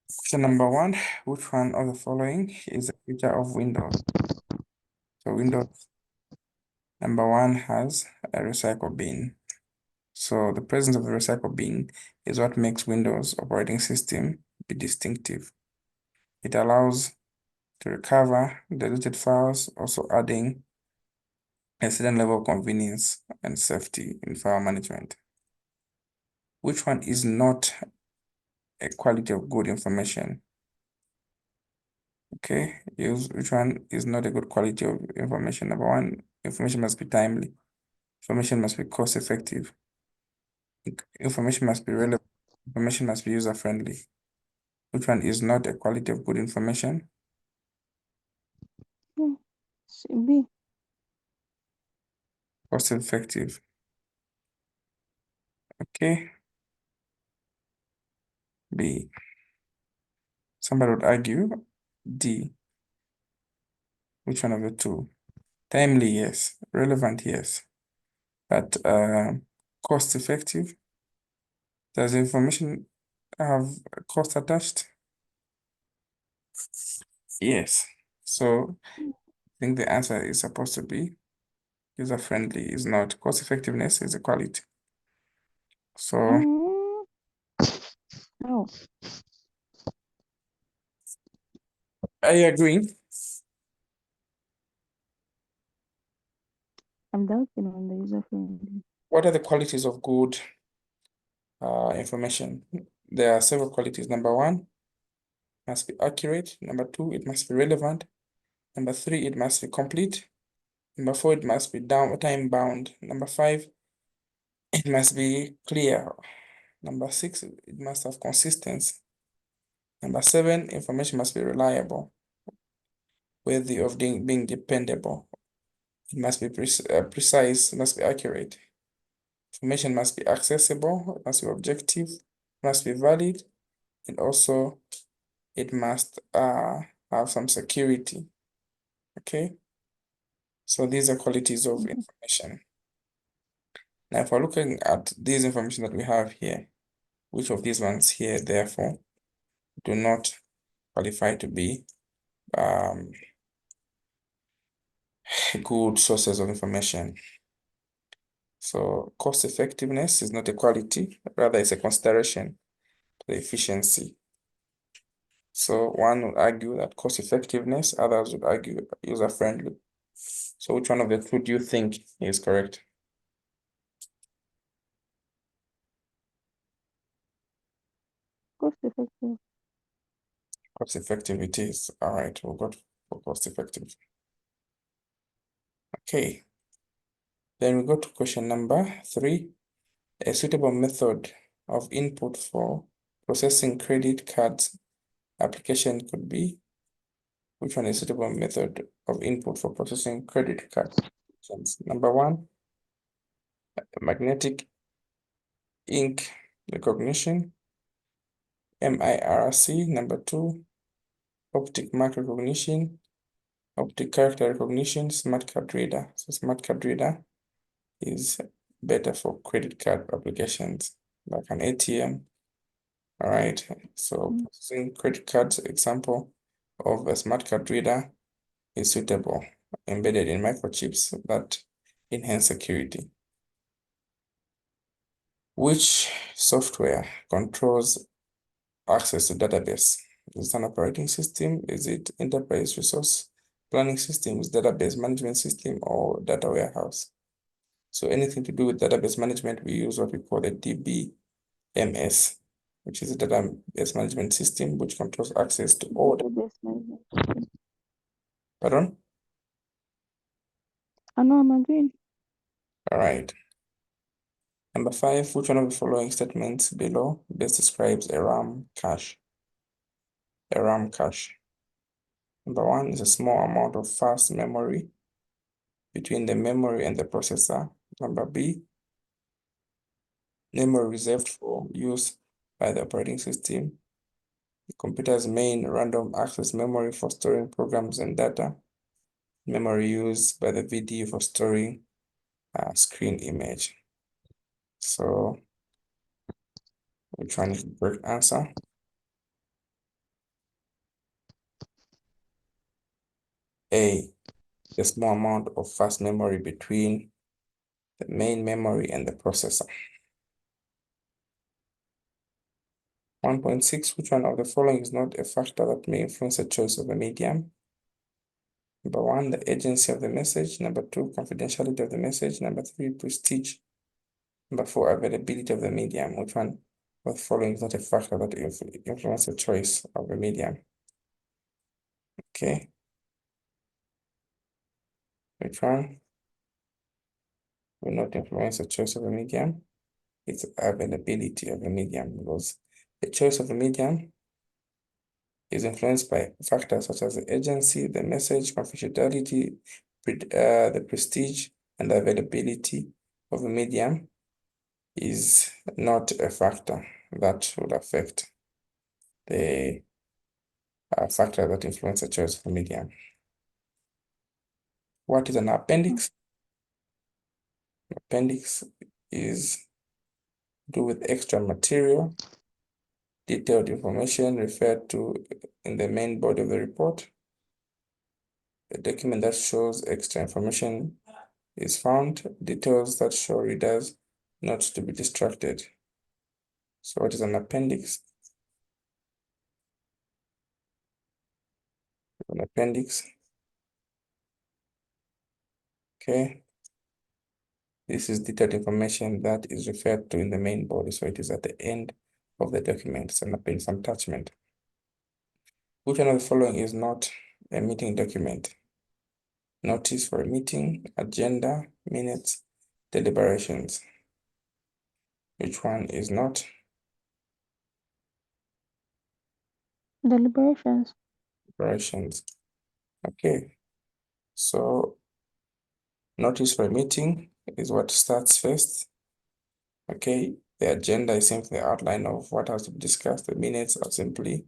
So number one, which one of the following is a feature of Windows? So Windows number one has a recycle bin. So the presence of the recycle bin is what makes Windows operating system be distinctive. It allows to recover deleted files, also adding a certain level of convenience and safety in file management. Which one is not a quality of good information? Okay, which one is not a good quality of information? Number one, information must be timely. Information must be cost effective. Information must be relevant. Information must be user friendly. Which one is not a quality of good information? Should be. Cost effective. Okay. B. Somebody would argue D. Which one of the two? Timely, yes. Relevant, yes. But cost effective? Does the information have a cost attached? Yes. So I think the answer is supposed to be user friendly is not. Cost effectiveness is a quality. So Oh, I agree. I'm doubting on the user friendly. What are the qualities of good information? There are several qualities. Number one, must be accurate. Number two, it must be relevant. Number three, it must be complete. Number four, it must be time bound. Number five, it must be clear. Number six, it must have consistency. Number seven, information must be reliable, worthy of being dependable. It must be precise, it must be accurate. Information must be accessible, it must be objective, it must be valid, and also it must have some security. Okay, so these are qualities of information. Now, if we're looking at this information that we have here, which of these ones here, therefore, do not qualify to be good sources of information? So cost effectiveness is not a quality, rather it's a consideration to the efficiency. So one would argue that cost effectiveness, others would argue user friendly. So which one of the two do you think is correct? Cost effective. Cost effective it is. All right, we'll go for cost effective. Okay. Then we go to question number 3. A suitable method of input for processing credit cards application could be. Which one is suitable method of input for processing credit card applications? Number one, magnetic ink recognition, MIRC. Number two, optic mark recognition, optic character recognition, smart card reader. So smart card reader is better for credit card applications like an ATM. All right. So processing credit cards, example of a smart card reader is suitable, embedded in microchips that enhance security. Which software controls access to database? Is it an operating system? Is it enterprise resource planning system? Is database management system or data warehouse? So anything to do with database management, we use what we call the DBMS, which is a database management system which controls access to all. Database management. Pardon? I know I'm agreeing. All right. Number 5, which one of the following statements below best describes a RAM cache? A RAM cache. Number 1 is a small amount of fast memory between the memory and the processor. Number B, memory reserved for use by the operating system. The computer's main random access memory for storing programs and data. Memory used by the VDU for storing a screen image. So which one is the correct answer? A, the small amount of fast memory between the main memory and the processor. 1.6, which one of the following is not a factor that may influence the choice of a medium? Number 1, the agency of the message. Number 2, confidentiality of the message. Number 3, prestige. Number 4, availability of the medium. Which one of the following is not a factor that influence the choice of a medium? Okay. Which one will not influence the choice of a medium? It's availability of a medium, because the choice of a medium is influenced by factors such as the agency, the message, confidentiality, the prestige, and the availability of a medium is not a factor that would affect the factor that influence the choice of a medium. What is an appendix? Appendix is do with extra material, detailed information referred to in the main body of the report. A document that shows extra information is found, details that show readers not to be distracted. So what is an appendix? An appendix. Okay. This is detailed information that is referred to in the main body, so it is at the end of the document. It's an appendix attachment. Which one of the following is not a meeting document? Notice for a meeting, agenda, minutes, deliberations. Which one is not? Deliberations. Deliberations. Okay. So notice for a meeting is what starts first. Okay. The agenda is simply the outline of what has to be discussed. The minutes are simply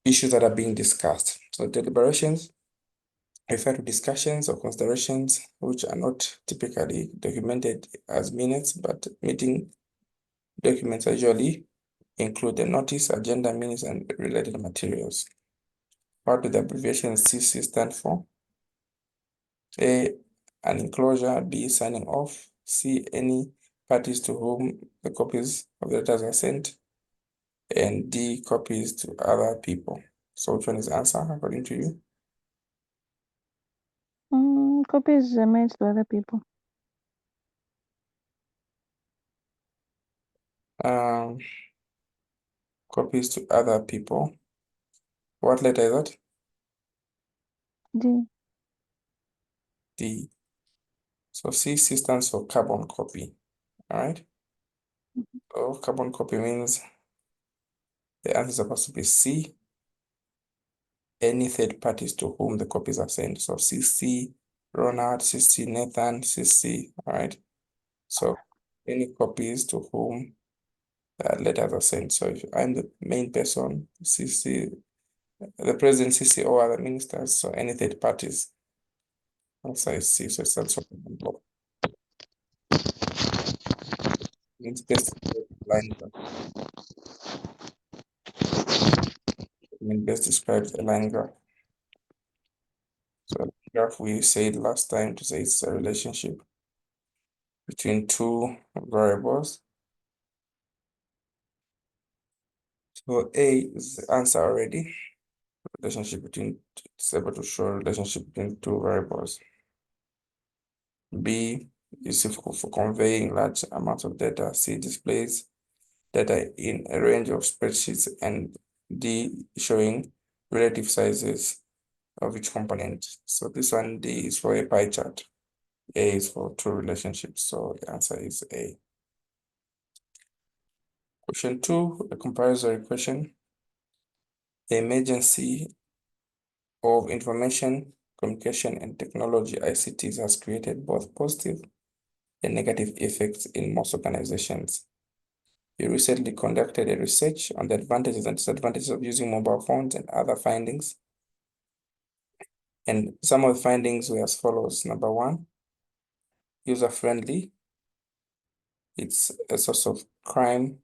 issues that are being discussed. So deliberations refer to discussions or considerations which are not typically documented as minutes, but meeting documents usually include the notice, agenda, minutes, and related materials. What do the abbreviation CC stand for? A, an enclosure. B, signing off. C, any parties to whom the copies of the letters are sent. And D, copies to other people. So which one is the answer according to you? Copies are made to other people. Copies to other people. What letter is that? D. D. So CC stands for carbon copy. All right. So carbon copy means the answer is supposed to be C. Any third parties to whom the copies are sent. So CC Ronald, CC Nathan, CC. All right. So any copies to whom letters are sent. So if I'm the main person, CC, the president, CC, or other ministers. So any third parties. Also is C. So it's also it's best line graph. Best describes a line graph. So graph we said last time to say it's a relationship between two variables. So A is the answer already. Relationship between, it's able to show relationship between two variables. B is useful for conveying large amounts of data. C displays data in a range of spreadsheets, and D showing relative sizes of each component. So this one, D, is for a pie chart. A is for two relationships. So the answer is A. Question 2, a comparasory question. The emergency of information, communication, and technology ICTs has created both positive and negative effects in most organizations. You recently conducted a research on the advantages and disadvantages of using mobile phones and other findings. And some of the findings were as follows. Number 1, user-friendly. It's a source of crime.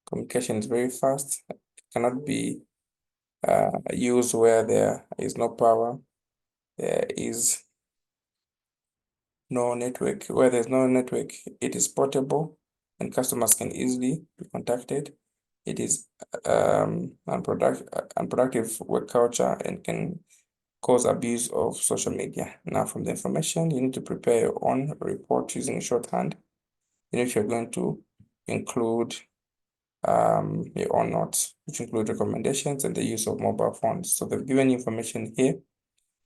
Communication is very fast. It cannot be used where there is no power, there is no network. Where there's no network, it is portable and customers can easily be contacted. It is unproductive work culture and can cause abuse of social media. Now, from the information, you need to prepare your own report using shorthand. And if you're going to include your own notes, which include recommendations and the use of mobile phones. So they've given you information here.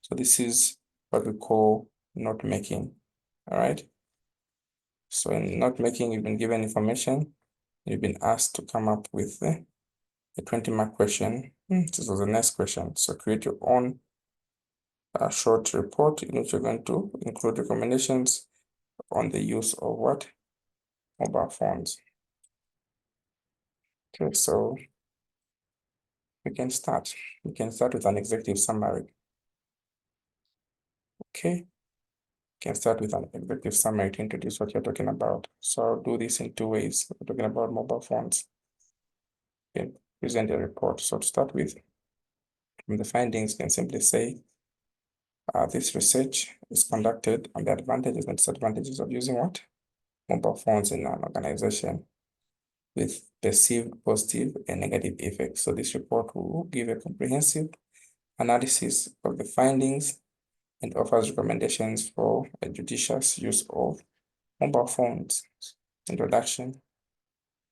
So this is what we call note making. All right. So in note making, you've been given information. You've been asked to come up with a 20-mark question. This was the next question. So create your own short report in which you're going to include recommendations on the use of what? Mobile phones. Okay, so we can start. We can start with an executive summary. Okay, can start with an executive summary to introduce what you're talking about. So I'll do this in two ways. We're talking about mobile phones. Okay, present a report. So to start with, from the findings, you can simply say, this research is conducted on the advantages and disadvantages of using what? Mobile phones in an organization with perceived positive and negative effects. So this report will give a comprehensive analysis of the findings and offers recommendations for a judicious use of mobile phones. Introduction.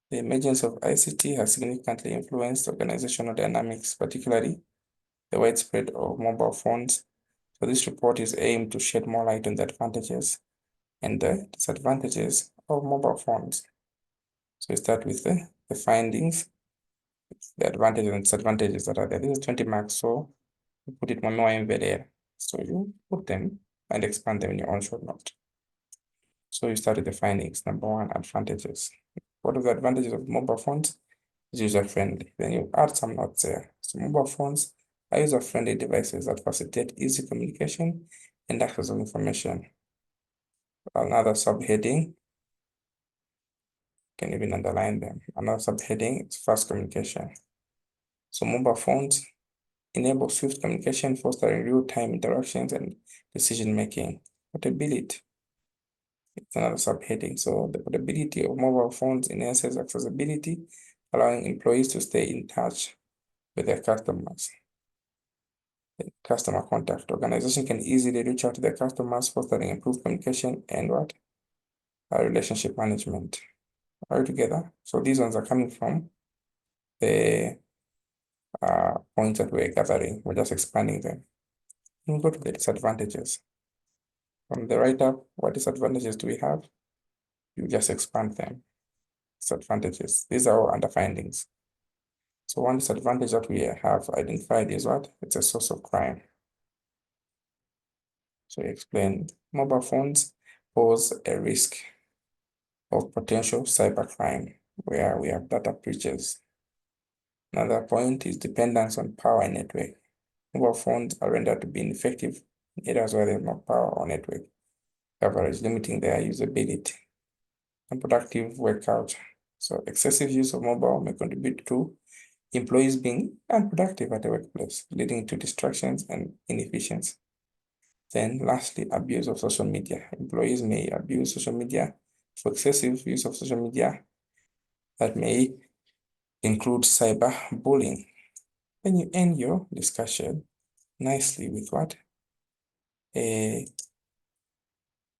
The emergence of ICT has significantly influenced organizational dynamics, particularly the widespread of mobile phones. So this report is aimed to shed more light on the advantages and the disadvantages of mobile phones. So we start with the findings, the advantages and disadvantages that are there. This is 20 marks, so you put it more in there. So you put them and expand them in your own short note. So you start with the findings. Number one, advantages. What are the advantages of mobile phones? It's user-friendly. Then you add some notes there. So mobile phones are user-friendly devices that facilitate easy communication and access of information. Another subheading, can even underline them. Another subheading is fast communication. So mobile phones enable swift communication, fostering real-time interactions and decision-making. Portability, it's another subheading. So the portability of mobile phones enhances accessibility, allowing employees to stay in touch with their customers. Customer contact. Organization can easily reach out to their customers, fostering improved communication and what? Relationship management. Are we together? So these ones are coming from the points that we're gathering. We're just expanding them. We go to the disadvantages. From the write-up, what disadvantages do we have? You just expand them. Disadvantages. These are all under findings. So one disadvantage that we have identified is what? It's a source of crime. So we explain mobile phones pose a risk of potential cybercrime where we have data breaches. Another point is dependence on power and network. Mobile phones are rendered to be ineffective in areas where there's no power or network coverage, limiting their usability. Unproductive work culture. So excessive use of mobile may contribute to employees being unproductive at the workplace, leading to distractions and inefficiency. Then lastly, abuse of social media. Employees may abuse social media for excessive use of social media that may include cyberbullying. Then you end your discussion nicely with what? A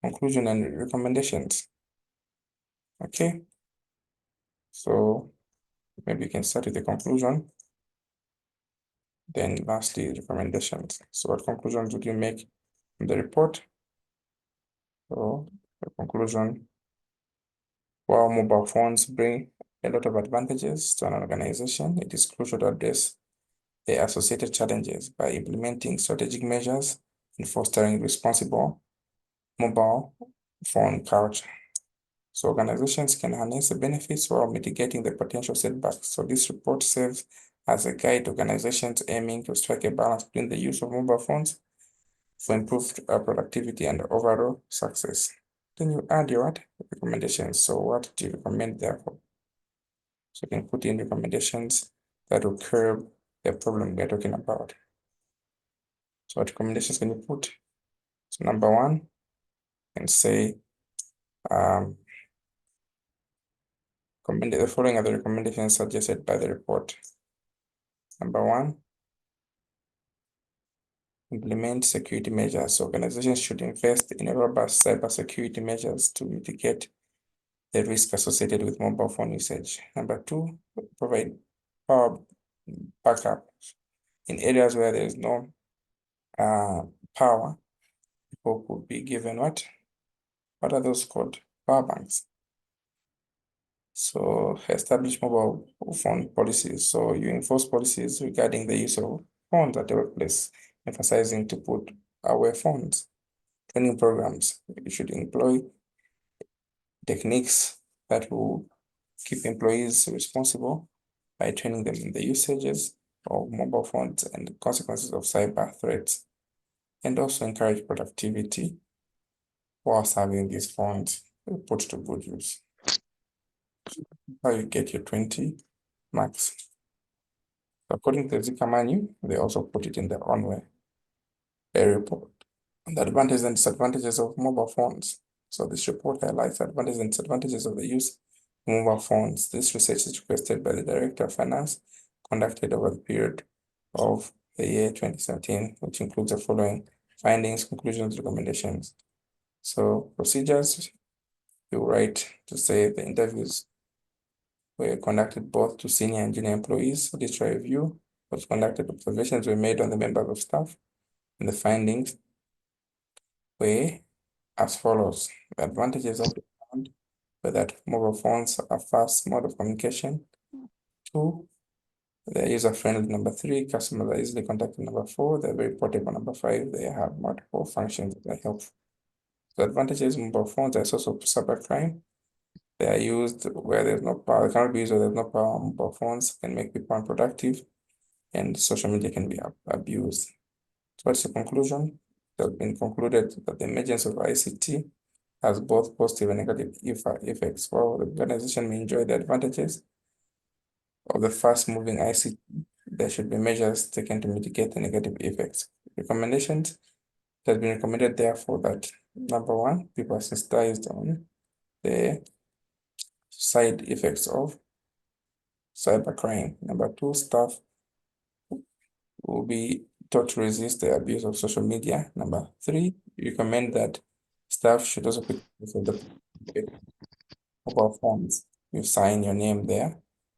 conclusion and recommendations. Okay. So maybe you can start with the conclusion. Then lastly, recommendations. So what conclusions would you make from the report? So the conclusion, while mobile phones bring a lot of advantages to an organization, it is crucial to address the associated challenges by implementing strategic measures and fostering responsible mobile phone culture. So organizations can harness the benefits while mitigating the potential setbacks. So this report serves as a guide to organizations aiming to strike a balance between the use of mobile phones for improved productivity and overall success. Then you add your recommendations. So what do you recommend therefore? So you can put in recommendations that will curb the problem we're talking about. So what recommendations can you put? So number one, and say the following are the recommendations suggested by the report. Number one, implement security measures. Organizations should invest in robust cybersecurity measures to mitigate the risk associated with mobile phone usage. Number two, provide power backup in areas where there is no power. People could be given what are those called? Power banks. So establish mobile phone policies. So you enforce policies regarding the use of phones at the workplace, emphasizing to put away phones. Training programs. You should employ techniques that will keep employees responsible by training them in the usages of mobile phones and the consequences of cyber threats, and also encourage productivity whilst having these phones put to good use. How you get your 20 marks. According to the Zika manual, they also put it in their own way. A report on the advantages and disadvantages of mobile phones. So this report highlights the advantages and disadvantages of the use of mobile phones. This research is requested by the Director of Finance, conducted over the period of the year 2017, which includes the following findings, conclusions, recommendations. So procedures, you write to say the interviews were conducted both to senior and junior employees. This review was conducted, observations were made on the members of staff, and the findings were as follows. The advantages of the phone were that mobile phones are fast mode of communication. 2, they're user-friendly. Number 3, customers are easily contacted. Number 4, they're very portable. Number 5, they have multiple functions that are helpful. The advantages of mobile phones are a source of cybercrime. They are used where there's no power. They cannot be used where there's no power. Mobile phones can make people unproductive, and social media can be abused. So what's the conclusion? It has been concluded that the emergence of ICT has both positive and negative effects. While the organization may enjoy the advantages of the fast-moving ICT, there should be measures taken to mitigate the negative effects. Recommendations. It has been recommended, therefore, that number one, people are sensitized on the side effects of cybercrime. Number two, staff will be taught to resist the abuse of social media. Number three, recommend that staff should also put the mobile phones. You sign your name there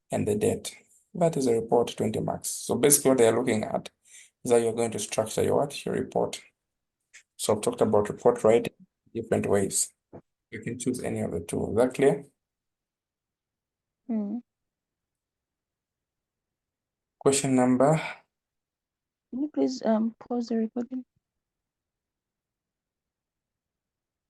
and the date. That is a report, 20 marks. So basically what they're looking at is how you're going to structure your report. So I've talked about report writing different ways. You can choose any of the two. Is that clear? Question number. Can you please pause the recording?